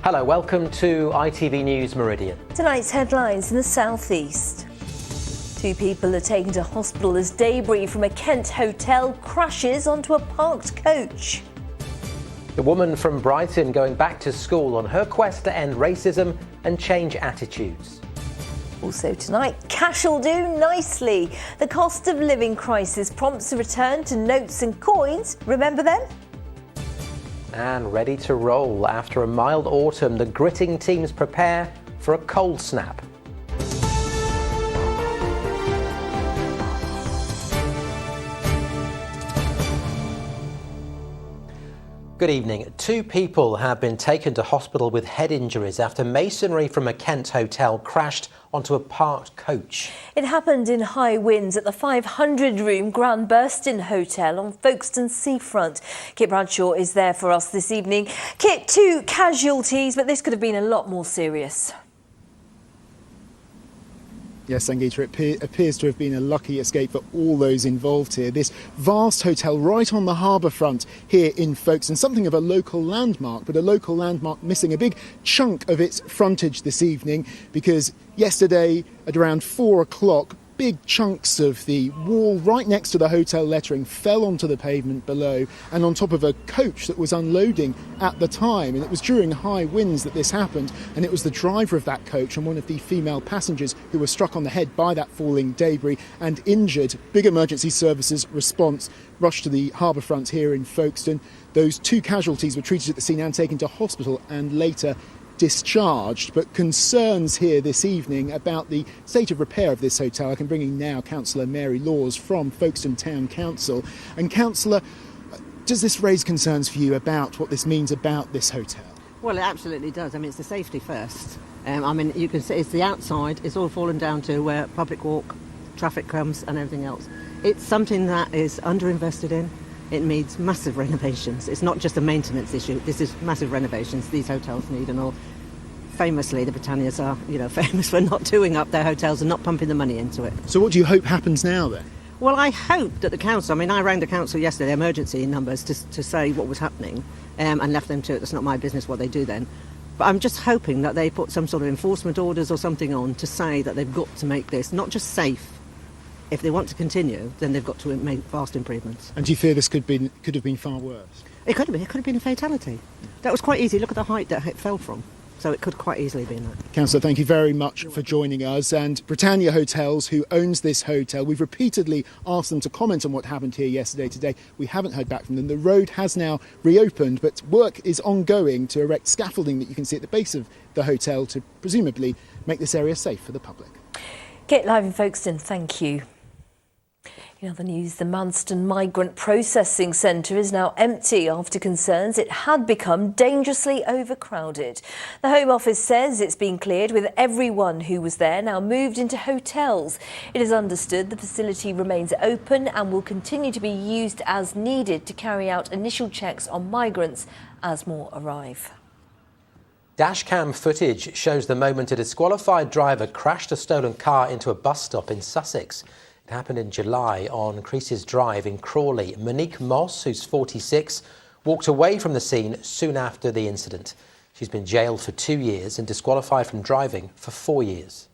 Hello, welcome to ITV News Meridian. Tonight's headlines in the southeast. 2 people are taken to hospital as debris from a Kent hotel crashes onto a parked coach. The woman from Brighton going back to school on her quest to end racism and change attitudes. Also tonight, cash'll do nicely. The cost of living crisis prompts a return to notes and coins. Remember them? And ready to roll. After a mild autumn, the gritting teams prepare for a cold snap. Good evening. 2 people have been taken to hospital with head injuries after masonry from a Kent hotel crashed onto a parked coach. It happened in high winds at the 500-room Grand Burston Hotel on Folkestone seafront. Kit Bradshaw is there for us this evening. Kit, 2 casualties, but this could have been a lot more serious. Yes, Sangeeta, it appears to have been a lucky escape for all those involved here. This vast hotel right on the harbour front here in Folkestone, something of a local landmark, but a local landmark missing a big chunk of its frontage this evening because yesterday at around 4 o'clock, big chunks of the wall right next to the hotel lettering fell onto the pavement below and on top of a coach that was unloading at the time. And it was during high winds that this happened, and it was the driver of that coach and one of the female passengers who were struck on the head by that falling debris and injured. Big emergency services response rushed to the harbour front here in Folkestone. Those 2 casualties were treated at the scene and taken to hospital and later discharged, but concerns here this evening about the state of repair of this hotel. I can bring in now Councillor Mary Laws from Folkestone Town Council. And Councillor, does this raise concerns for you about what this means about this hotel? Well, it absolutely does. I mean, it's the safety first. You can see it's the outside, it's all fallen down to where public walk, traffic comes and everything else. It's something that is underinvested in. It needs massive renovations. It's not just a maintenance issue. This is massive renovations these hotels need and all. Famously, the Britannias are, famous for not doing up their hotels and not pumping the money into it. So what do you hope happens now then? Well, I hope that the council, I rang the council yesterday, emergency numbers, to say what was happening and left them to it. That's not my business what they do then. But I'm just hoping that they put some sort of enforcement orders or something on to say that they've got to make this not just safe. If they want to continue, then they've got to make vast improvements. And do you fear this could have been far worse? It could have been. It could have been a fatality. That was quite easy. Look at the height that it fell from. So it could quite easily be that. Councillor, thank you very much for joining us. And Britannia Hotels, who owns this hotel, we've repeatedly asked them to comment on what happened here yesterday. Today, we haven't heard back from them. The road has now reopened, but work is ongoing to erect scaffolding that you can see at the base of the hotel to presumably make this area safe for the public. Kit, live in Folkestone, thank you. In other news, the Manston Migrant Processing Centre is now empty after concerns it had become dangerously overcrowded. The Home Office says it's been cleared with everyone who was there now moved into hotels. It is understood the facility remains open and will continue to be used as needed to carry out initial checks on migrants as more arrive. Dashcam footage shows the moment a disqualified driver crashed a stolen car into a bus stop in Sussex. It happened in July on Creases Drive in Crawley. Monique Moss, who's 46, walked away from the scene soon after the incident. She's been jailed for 2 years and disqualified from driving for 4 years.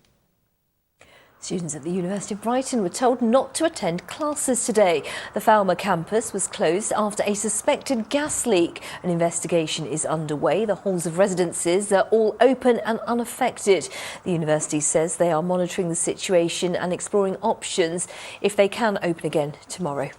Students at the University of Brighton were told not to attend classes today. The Falmer campus was closed after a suspected gas leak. An investigation is underway. The halls of residences are all open and unaffected. The university says they are monitoring the situation and exploring options if they can open again tomorrow.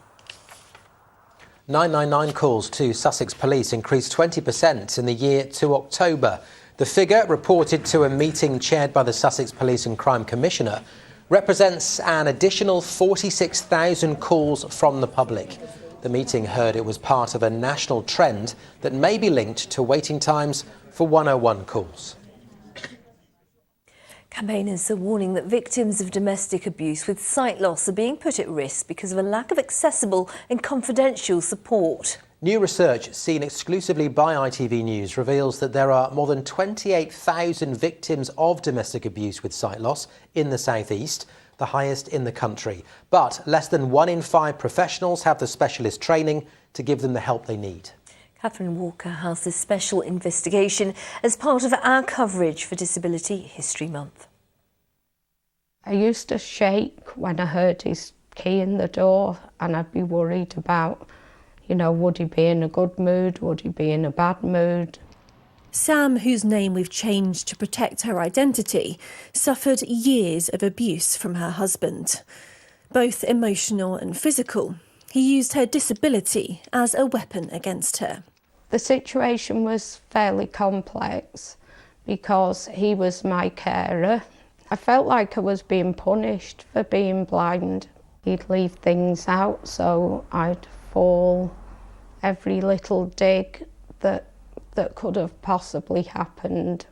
999 calls to Sussex Police increased 20% in the year to October. The figure, reported to a meeting chaired by the Sussex Police and Crime Commissioner, represents an additional 46,000 calls from the public. The meeting heard it was part of a national trend that may be linked to waiting times for 101 calls. Campaigners are warning that victims of domestic abuse with sight loss are being put at risk because of a lack of accessible and confidential support. New research seen exclusively by ITV News reveals that there are more than 28,000 victims of domestic abuse with sight loss in the South East, the highest in the country. But less than 1 in 5 professionals have the specialist training to give them the help they need. Catherine Walker has this special investigation as part of our coverage for Disability History Month. I used to shake when I heard his key in the door, and I'd be worried about, would he be in a good mood, would he be in a bad mood? Sam, whose name we've changed to protect her identity, suffered years of abuse from her husband, both emotional and physical. He used her disability as a weapon against her. The situation was fairly complex because he was my carer. I felt like I was being punished for being blind. He'd leave things out, so I'd fall. Every little dig that could have possibly happened.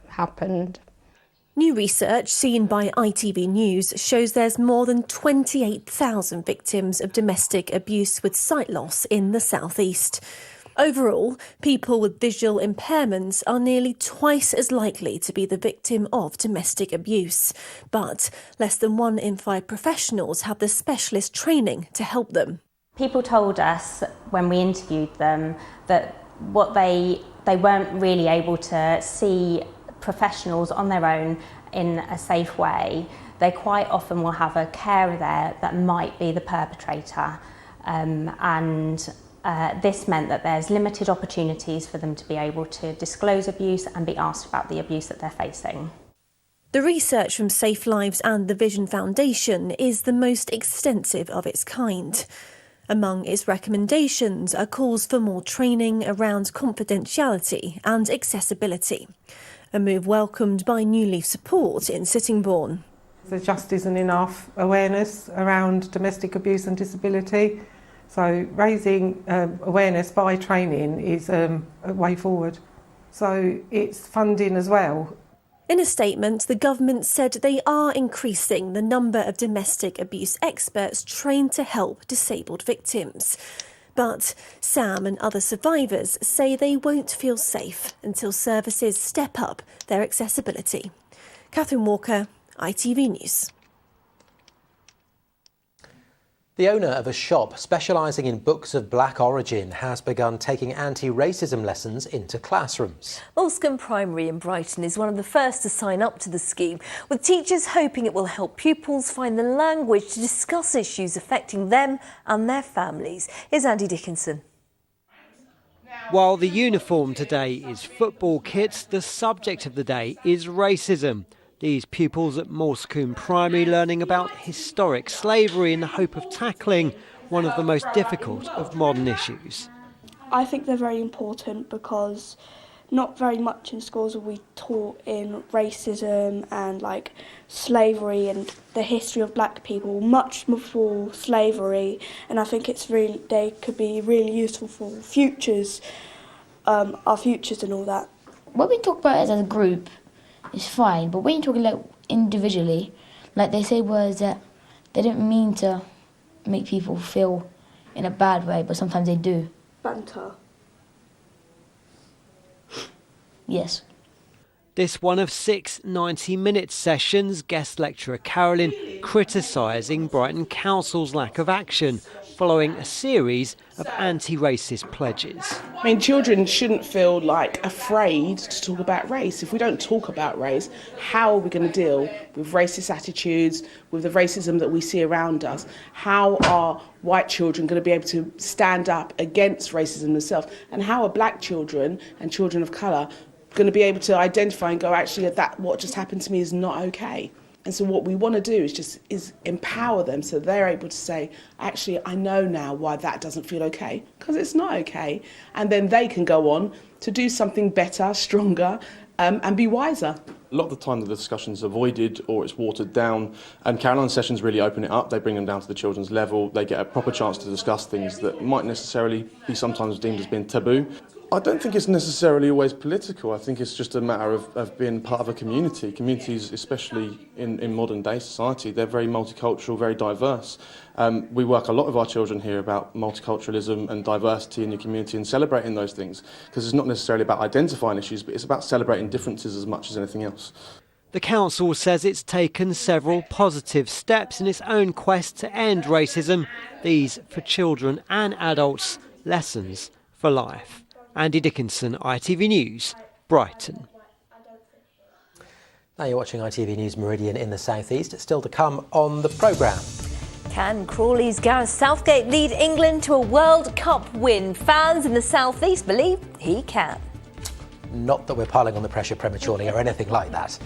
New research seen by ITV News shows there's more than 28,000 victims of domestic abuse with sight loss in the South East. Overall, people with visual impairments are nearly twice as likely to be the victim of domestic abuse. But less than 1 in 5 professionals have the specialist training to help them. People told us when we interviewed them that what they weren't really able to see professionals on their own in a safe way. They quite often will have a carer there that might be the perpetrator, this meant that there's limited opportunities for them to be able to disclose abuse and be asked about the abuse that they're facing. The research from Safe Lives and the Vision Foundation is the most extensive of its kind. Among its recommendations are calls for more training around confidentiality and accessibility, a move welcomed by New Leaf Support in Sittingbourne. There just isn't enough awareness around domestic abuse and disability, so raising awareness by training is a way forward. So it's funding as well. In a statement, the government said they are increasing the number of domestic abuse experts trained to help disabled victims. But Sam and other survivors say they won't feel safe until services step up their accessibility. Catherine Walker, ITV News. The owner of a shop specialising in books of black origin has begun taking anti-racism lessons into classrooms. Ulscombe Primary in Brighton is one of the first to sign up to the scheme, with teachers hoping it will help pupils find the language to discuss issues affecting them and their families. Here's Andy Dickinson. While the uniform today is football kits, the subject of the day is racism. These pupils at Ulscombe Primary learning about historic slavery in the hope of tackling one of the most difficult of modern issues. I think they're very important because not very much in schools are we taught in racism and slavery and the history of black people, much before slavery, and I think they could be really useful for futures, our futures and all that. When we talk about it as a group, it's fine, but when you're talking individually, they say words that they don't mean to make people feel in a bad way, but sometimes they do. Banter. Yes. This one of 6 90-minute sessions, guest lecturer Carolyn criticising Brighton Council's lack of action following a series of anti-racist pledges. Children shouldn't feel afraid to talk about race. If we don't talk about race, how are we going to deal with racist attitudes, with the racism that we see around us? How are white children going to be able to stand up against racism themselves? And how are black children and children of colour going to be able to identify and go, actually, that what just happened to me is not okay? And so what we want to do is empower them so they're able to say, actually, I know now why that doesn't feel okay, because it's not okay. And then they can go on to do something better, stronger, and be wiser. A lot of the time the discussion's avoided or it's watered down, and Caroline's sessions really open it up. They bring them down to the children's level. They get a proper chance to discuss things that might necessarily be sometimes deemed as being taboo. I don't think it's necessarily always political. I think it's just a matter of being part of a community. Communities, especially in modern day society, they're very multicultural, very diverse. We work a lot with our children here about multiculturalism and diversity in your community and celebrating those things, because it's not necessarily about identifying issues, but it's about celebrating differences as much as anything else. The council says it's taken several positive steps in its own quest to end racism. These, for children and adults, lessons for life. Andy Dickinson, ITV News, Brighton. Now you're watching ITV News Meridian in the South East. It's still to come on the programme. Can Crawley's Gareth Southgate lead England to a World Cup win? Fans in the South East believe he can. Not that we're piling on the pressure prematurely or anything like that.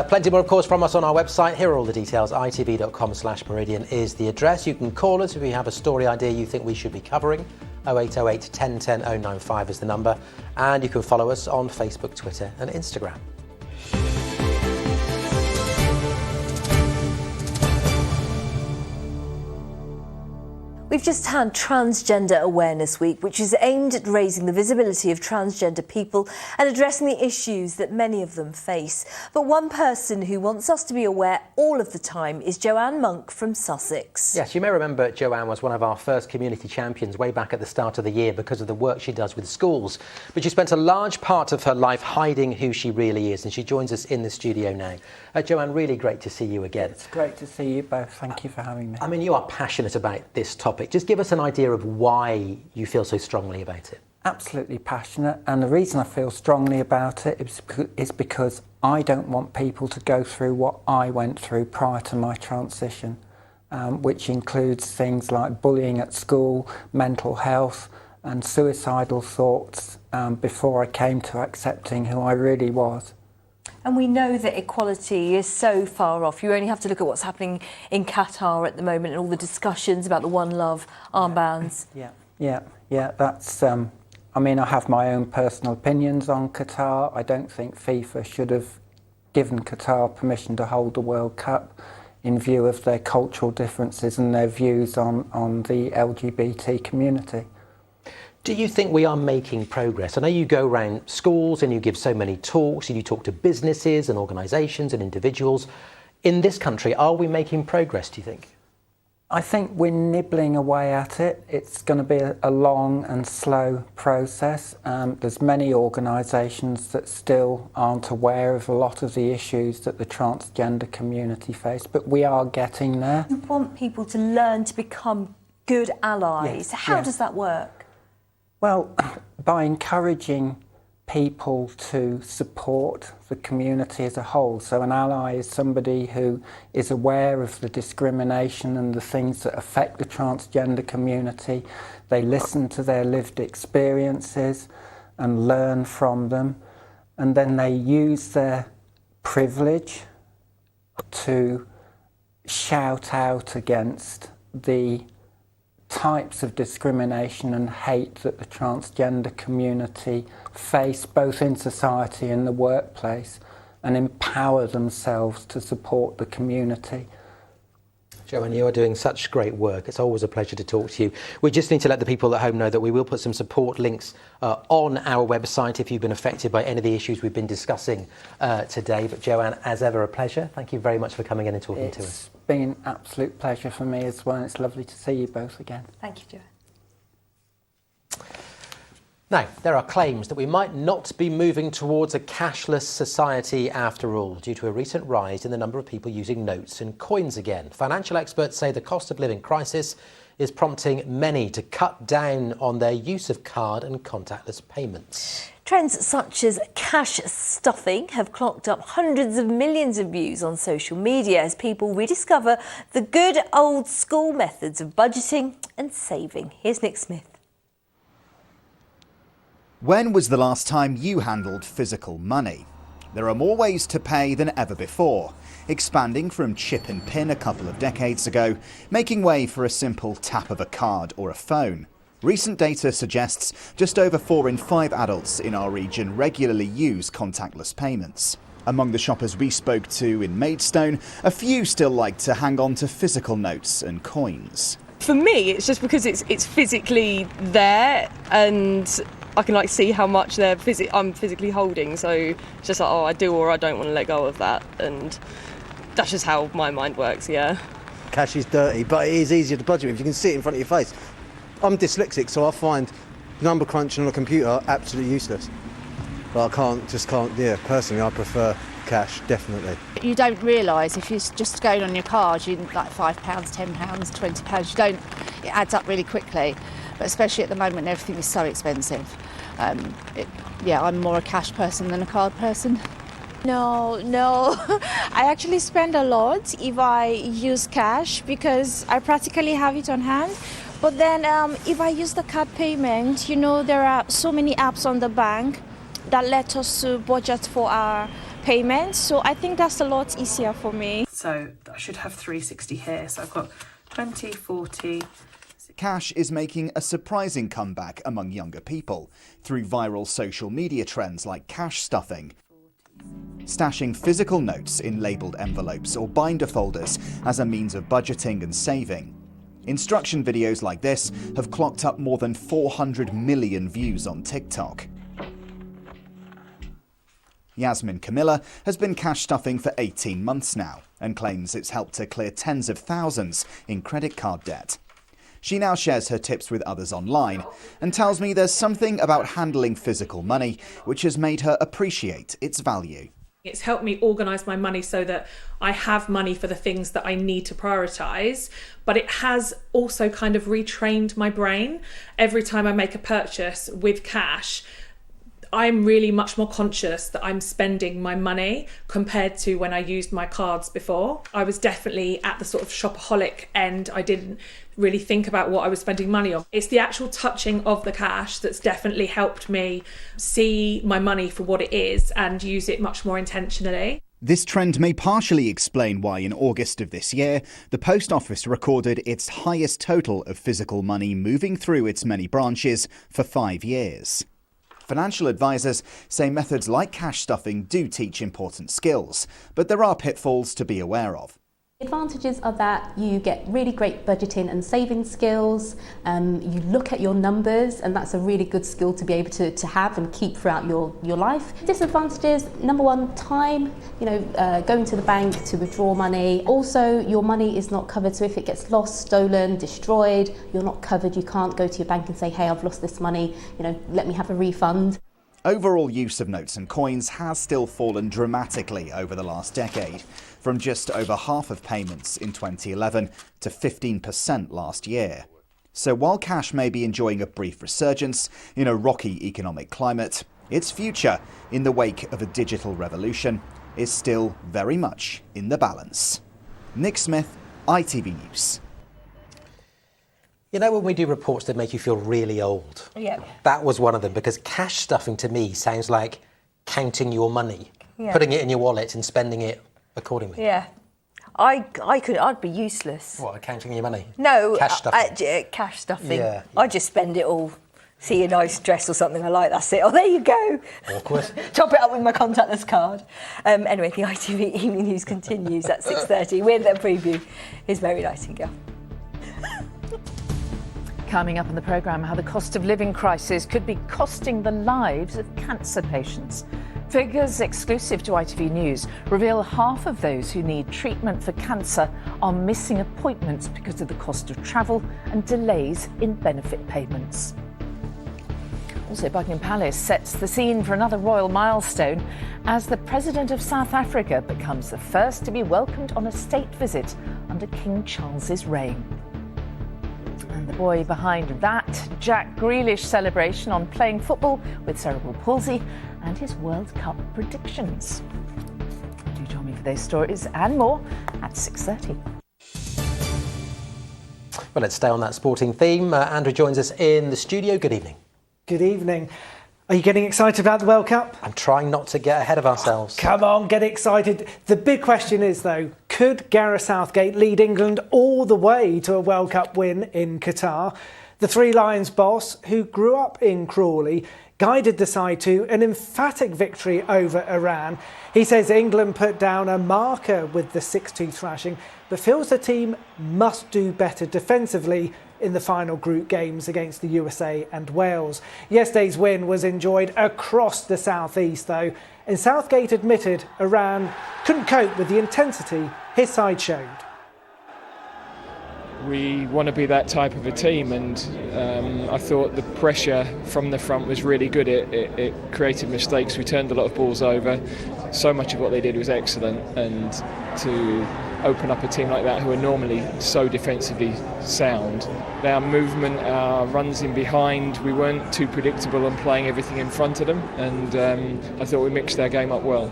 Plenty more, of course, from us on our website. Here are all the details. itv.com/Meridian is the address. You can call us if you have a story idea you think we should be covering. 0808 1010 095 is the number. And you can follow us on Facebook, Twitter and Instagram. We've just had Transgender Awareness Week, which is aimed at raising the visibility of transgender people and addressing the issues that many of them face. But one person who wants us to be aware all of the time is Joanne Monk from Sussex. Yes, you may remember Joanne was one of our first community champions way back at the start of the year because of the work she does with schools. But she spent a large part of her life hiding who she really is, and she joins us in the studio now. Joanne, really great to see you again. It's great to see you both. Thank you for having me. I mean, you are passionate about this topic. Just give us an idea of why you feel so strongly about it. Absolutely passionate, and the reason I feel strongly about it is because I don't want people to go through what I went through prior to my transition, which includes things like bullying at school, mental health and suicidal thoughts before I came to accepting who I really was. And we know that equality is so far off. You only have to look at what's happening in Qatar at the moment and all the discussions about the One Love armbands. Yeah, that's... I mean, I have my own personal opinions on Qatar. I don't think FIFA should have given Qatar permission to hold the World Cup in view of their cultural differences and their views on the LGBT community. Do you think we are making progress? I know you go around schools and you give so many talks and you talk to businesses and organisations and individuals. In this country, are we making progress, do you think? I think we're nibbling away at it. It's going to be a long and slow process. There's many organisations that still aren't aware of a lot of the issues that the transgender community face, but we are getting there. You want people to learn to become good allies. How does that work? Well, by encouraging people to support the community as a whole. So an ally is somebody who is aware of the discrimination and the things that affect the transgender community. They listen to their lived experiences and learn from them. And then they use their privilege to shout out against the types of discrimination and hate that the transgender community face both in society and the workplace, and empower themselves to support the community. Joanne, you are doing such great work. It's always a pleasure to talk to you. We just need to let the people at home know that we will put some support links on our website if you've been affected by any of the issues we've been discussing today. But Joanne, as ever, a pleasure. Thank you very much for coming in and talking to us. It's been an absolute pleasure for me as well. It's lovely to see you both again. Thank you, Joanne. Now, there are claims that we might not be moving towards a cashless society after all, due to a recent rise in the number of people using notes and coins again. Financial experts say the cost of living crisis is prompting many to cut down on their use of card and contactless payments. Trends such as cash stuffing have clocked up hundreds of millions of views on social media as people rediscover the good old school methods of budgeting and saving. Here's Nick Smith. When was the last time you handled physical money? There are more ways to pay than ever before, expanding from chip and pin a couple of decades ago, making way for a simple tap of a card or a phone. Recent data suggests just over 4 in 5 adults in our region regularly use contactless payments. Among the shoppers we spoke to in Maidstone, a few still like to hang on to physical notes and coins. For me, it's just because it's physically there and I can see how much I'm physically holding, so it's just like, I do or I don't want to let go of that, and that's just how my mind works, yeah. Cash is dirty, but it is easier to budget if you can see it in front of your face. I'm dyslexic, so I find number crunching on a computer absolutely useless. But personally I prefer cash, definitely. You don't realise if you're just going on your card, you like £5, £10, £20, it adds up really quickly. But especially at the moment, everything is so expensive. I'm more a cash person than a card person. No, I actually spend a lot if I use cash because I practically have it on hand. But then if I use the card payment, there are so many apps on the bank that let us to budget for our payments. So I think that's a lot easier for me. So I should have 360 here. So I've got 20, 40. Cash is making a surprising comeback among younger people through viral social media trends like cash stuffing, stashing physical notes in labelled envelopes or binder folders as a means of budgeting and saving. Instruction videos like this have clocked up more than 400 million views on TikTok. Yasmin Camilla has been cash stuffing for 18 months now and claims it's helped her clear tens of thousands in credit card debt. She now shares her tips with others online and tells me there's something about handling physical money which has made her appreciate its value. It's helped me organise my money so that I have money for the things that I need to prioritise, but it has also kind of retrained my brain. Every time I make a purchase with cash, I'm really much more conscious that I'm spending my money compared to when I used my cards before. I was definitely at the sort of shopaholic end. I didn't really think about what I was spending money on. It's the actual touching of the cash that's definitely helped me see my money for what it is and use it much more intentionally. This trend may partially explain why in August of this year, the Post Office recorded its highest total of physical money moving through its many branches for 5 years. Financial advisors say methods like cash stuffing do teach important skills, but there are pitfalls to be aware of. The advantages are that you get really great budgeting and saving skills, you look at your numbers, and that's a really good skill to be able to have and keep throughout your life. Disadvantages, number one, time, going to the bank to withdraw money. Also, your money is not covered, so if it gets lost, stolen, destroyed, you're not covered. You can't go to your bank and say, hey, I've lost this money, let me have a refund. Overall use of notes and coins has still fallen dramatically over the last decade, from just over half of payments in 2011 to 15% last year. So while cash may be enjoying a brief resurgence in a rocky economic climate, its future, in the wake of a digital revolution, is still very much in the balance. Nick Smith, ITV News. You know when we do reports that make you feel really old? Yeah. That was one of them, because cash stuffing to me sounds like counting your money, Yeah. putting it in your wallet and spending it accordingly. Yeah. I'd be useless. What, counting your money? No. Cash stuffing? Cash stuffing. Yeah. I just spend it all. See a nice dress or something I like, that's it. Oh, there you go. Awkward. Top it up with my contactless card. Anyway, the ITV Evening News continues at 6:30 with a preview. Here's Mary Nightingale. Coming up on the programme, how the cost of living crisis could be costing the lives of cancer patients. Figures exclusive to ITV News reveal half of those who need treatment for cancer are missing appointments because of the cost of travel and delays in benefit payments. Also, Buckingham Palace sets the scene for another royal milestone as the President of South Africa becomes the first to be welcomed on a state visit under King Charles's reign. And the boy behind that, Jack Grealish celebration on playing football with cerebral palsy and his World Cup predictions. Do join me for those stories and more at 6:30. Well, let's stay on that sporting theme. Andrew joins us in the studio. Good evening. Good evening. Are you getting excited about the World Cup? I'm trying not to get ahead of ourselves. Come on, get excited. The big question is, though, could Gareth Southgate lead England all the way to a World Cup win in Qatar? The Three Lions boss, who grew up in Crawley, guided the side to an emphatic victory over Iran. He says England put down a marker with the 6-2 thrashing, but feels the team must do better defensively in the final group games against the USA and Wales. Yesterday's win was enjoyed across the southeast, though, and Southgate admitted Iran couldn't cope with the intensity his side showed. We want to be that type of a team, and I thought the pressure from the front was really good. It created mistakes. We turned a lot of balls over. So much of what they did was excellent, and to open up a team like that who are normally so defensively sound. Our movement, our runs in behind, we weren't too predictable on playing everything in front of them, and I thought we mixed our game up well.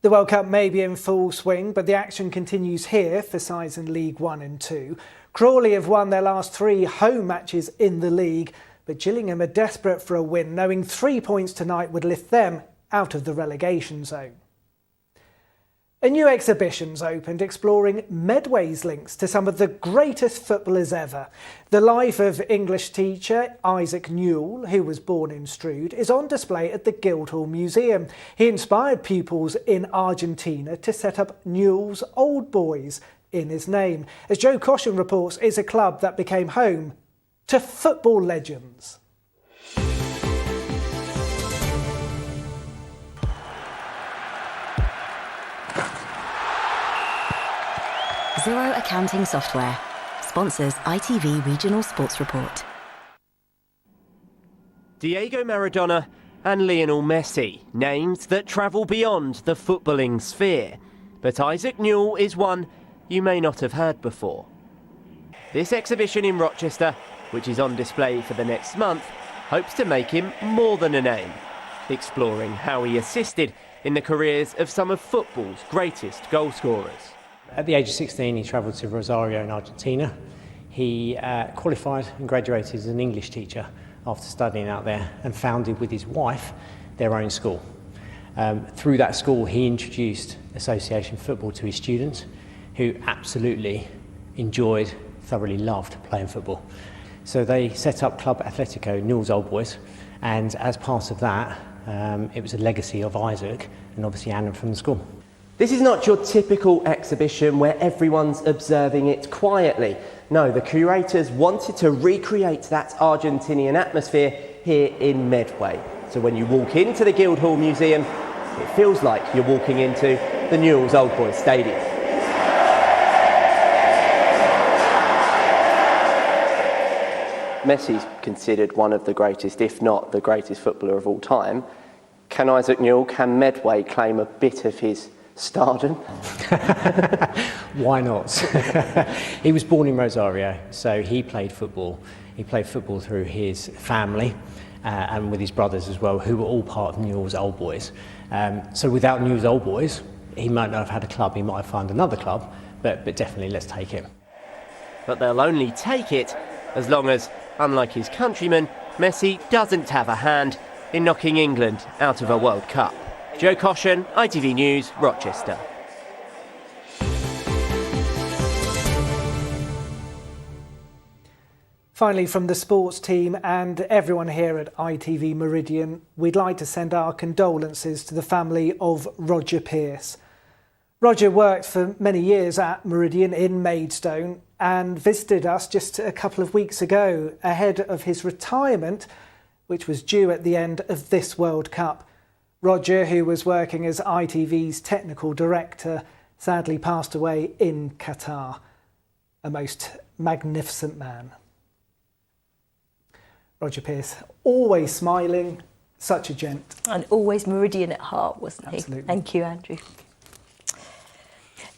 The World Cup may be in full swing, but the action continues here for sides in League 1 and 2. Crawley have won their last 3 home matches in the league, but Gillingham are desperate for a win, knowing 3 points tonight would lift them out of the relegation zone. A new exhibition's opened exploring Medway's links to some of the greatest footballers ever. The life of English teacher Isaac Newell, who was born in Strood, is on display at the Guildhall Museum. He inspired pupils in Argentina to set up Newell's Old Boys in his name. As Joe Caution reports, it's a club that became home to football legends. Zero Accounting Software sponsors ITV Regional Sports Report. Diego Maradona and Lionel Messi, names that travel beyond the footballing sphere. But Isaac Newell is one you may not have heard before. This exhibition in Rochester, which is on display for the next month, hopes to make him more than a name, exploring how he assisted in the careers of some of football's greatest goal scorers. At the age of 16, he travelled to Rosario in Argentina. He qualified and graduated as an English teacher after studying out there, and founded with his wife their own school. Through that school, he introduced association football to his students, who absolutely enjoyed, thoroughly loved playing football. So they set up Club Atletico, Newell's Old Boys, and as part of that, it was a legacy of Isaac and obviously Anna from the school. This is not your typical exhibition where everyone's observing it quietly. No, the curators wanted to recreate that Argentinian atmosphere here in Medway. So when you walk into the Guildhall Museum, it feels like you're walking into the Newell's Old Boys Stadium. Messi's considered one of the greatest, if not the greatest footballer of all time. Can Isaac Newell, can Medway claim a bit of his stardom? Why not? He was born in Rosario, so he played football. He played football through his family and with his brothers as well, who were all part of Newell's Old Boys. So without Newell's Old Boys, he might not have had a club, he might have found another club, but definitely let's take it. But they'll only take it as long as, unlike his countrymen, Messi doesn't have a hand in knocking England out of a World Cup. Joe Caution, ITV News, Rochester. Finally, from the sports team and everyone here at ITV Meridian, we'd like to send our condolences to the family of Roger Pearce. Roger worked for many years at Meridian in Maidstone and visited us just a couple of weeks ago ahead of his retirement, which was due at the end of this World Cup. Roger, who was working as ITV's technical director, sadly passed away in Qatar. A most magnificent man. Roger Pearce, always smiling, such a gent. And always Meridian at heart, wasn't he? Absolutely. Thank you, Andrew.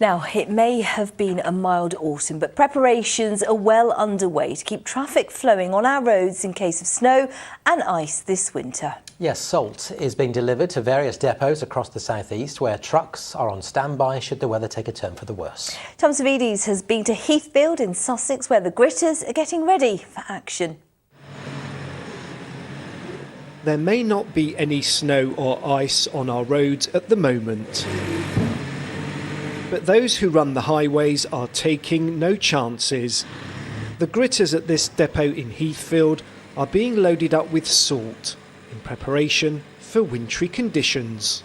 Now, it may have been a mild autumn, but preparations are well underway to keep traffic flowing on our roads in case of snow and ice this winter. Yes, salt is being delivered to various depots across the southeast where trucks are on standby should the weather take a turn for the worse. Tom Savides has been to Heathfield in Sussex where the gritters are getting ready for action. There may not be any snow or ice on our roads at the moment. But those who run the highways are taking no chances. The gritters at this depot in Heathfield are being loaded up with salt in preparation for wintry conditions.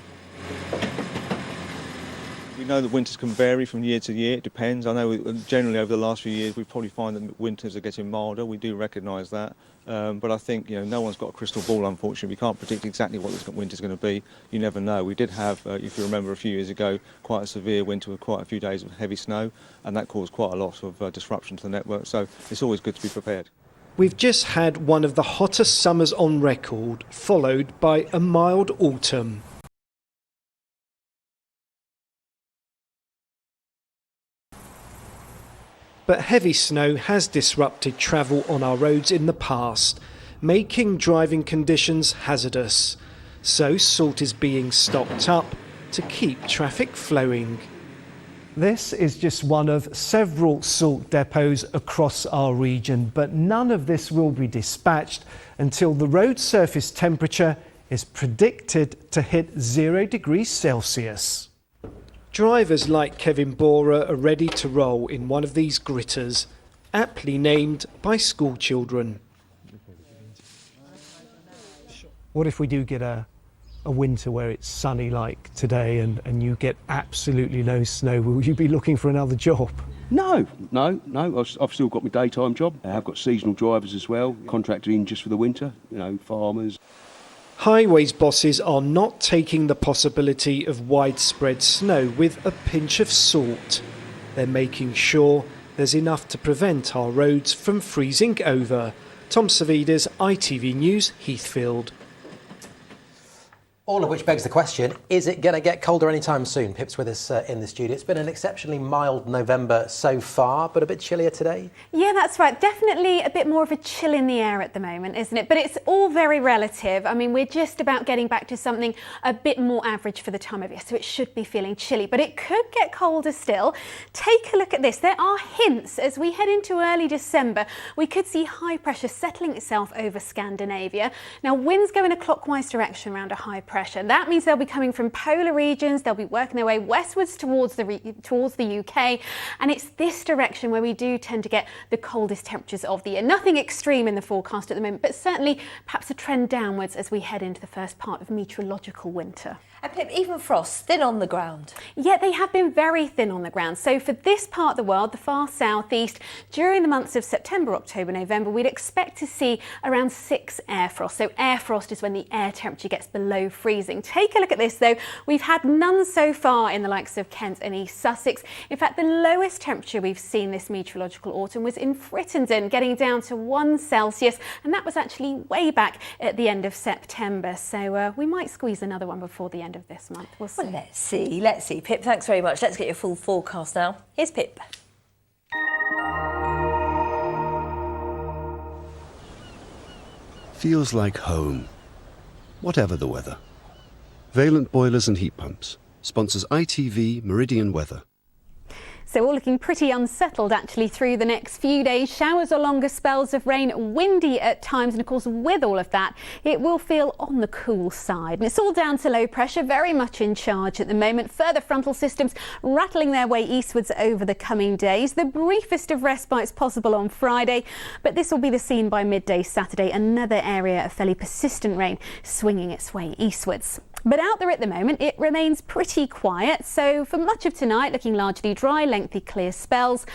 We know that winters can vary from year to year, it depends. I know generally over the last few years we probably find that winters are getting milder, we do recognise that. But I think no one's got a crystal ball, unfortunately. We can't predict exactly what this winter's going to be. You never know. We did have, if you remember a few years ago, quite a severe winter with quite a few days of heavy snow, and that caused quite a lot of disruption to the network. So it's always good to be prepared. We've just had one of the hottest summers on record, followed by a mild autumn. But heavy snow has disrupted travel on our roads in the past, making driving conditions hazardous. So salt is being stocked up to keep traffic flowing. This is just one of several salt depots across our region, but none of this will be dispatched until the road surface temperature is predicted to hit 0 degrees Celsius. Drivers like Kevin Borer are ready to roll in one of these gritters, aptly named by school children. What if we do get a winter where it's sunny like today and you get absolutely no snow? Will you be looking for another job? No. I've still got my daytime job. I've got seasonal drivers as well, contracted in just for the winter, farmers. Highways bosses are not taking the possibility of widespread snow with a pinch of salt. They're making sure there's enough to prevent our roads from freezing over. Tom Savides, ITV News, Heathfield. All of which begs the question, is it going to get colder anytime soon? Pip's with us in the studio. It's been an exceptionally mild November so far, but a bit chillier today. Yeah, that's right. Definitely a bit more of a chill in the air at the moment, isn't it? But it's all very relative. I mean, we're just about getting back to something a bit more average for the time of year, so it should be feeling chilly, but it could get colder still. Take a look at this. There are hints as we head into early December. We could see high pressure settling itself over Scandinavia. Now, winds go in a clockwise direction around a high pressure. That means they'll be coming from polar regions, they'll be working their way westwards towards the UK, and it's this direction where we do tend to get the coldest temperatures of the year. Nothing extreme in the forecast at the moment, but certainly perhaps a trend downwards as we head into the first part of meteorological winter. And Pip, even frost, thin on the ground. Yeah, they have been very thin on the ground. So for this part of the world, the far southeast, during the months of September, October, November, we'd expect to see around 6 air frost. So air frost is when the air temperature gets below freezing. Take a look at this though. We've had none so far in the likes of Kent and East Sussex. In fact, the lowest temperature we've seen this meteorological autumn was in Frittenden, getting down to 1 Celsius. And that was actually way back at the end of September. So we might squeeze another one before the end of this month. We'll see. Well, let's see. Pip, thanks very much. Let's get your full forecast now. Here's Pip. Feels like home, whatever the weather. Valent Boilers and Heat Pumps sponsors ITV Meridian Weather. So all looking pretty unsettled actually through the next few days. Showers or longer spells of rain, windy at times, and of course with all of that it will feel on the cool side. And it's all down to low pressure, very much in charge at the moment. Further frontal systems rattling their way eastwards over the coming days. The briefest of respites possible on Friday, but this will be the scene by midday Saturday. Another area of fairly persistent rain swinging its way eastwards. But out there at the moment, it remains pretty quiet. So for much of tonight, looking largely dry, lengthy clear spells.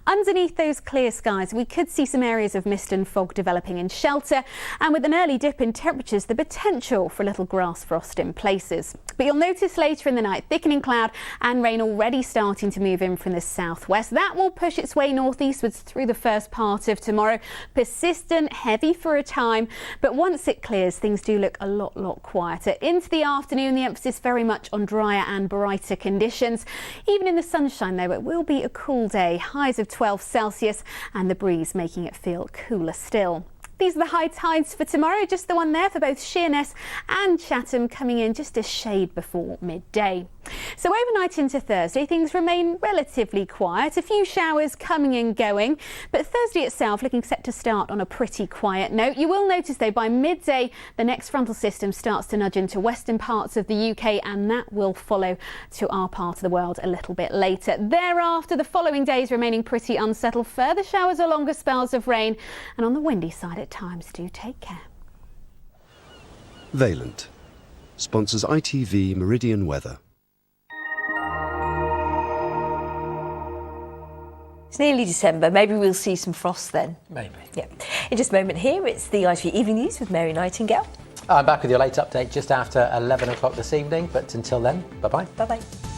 Underneath those clear skies, we could see some areas of mist and fog developing in shelter. And with an early dip in temperatures, the potential for a little grass frost in places. But you'll notice later in the night, thickening cloud and rain already starting to move in from the southwest. That will push its way northeastwards through the first part of tomorrow. Persistent, heavy for a time. But once it clears, things do look a lot quieter. Into the afternoon, the emphasis very much on drier and brighter conditions. Even in the sunshine though, it will be a cool day. Highs of 12 Celsius and the breeze making it feel cooler still. These are the high tides for tomorrow, just the one there for both Sheerness and Chatham, coming in just a shade before midday. So overnight into Thursday, things remain relatively quiet. A few showers coming and going, but Thursday itself looking set to start on a pretty quiet note. You will notice though by midday, the next frontal system starts to nudge into western parts of the UK, and that will follow to our part of the world a little bit later. Thereafter, the following days remaining pretty unsettled. Further showers or longer spells of rain, and on the windy side at times, do take care. Valent sponsors ITV Meridian Weather. It's nearly December. Maybe we'll see some frost then. Maybe. Yeah. In just a moment here, it's the ITV Evening News with Mary Nightingale. I'm back with your late update just after 11 o'clock this evening, but until then, bye-bye. Bye-bye.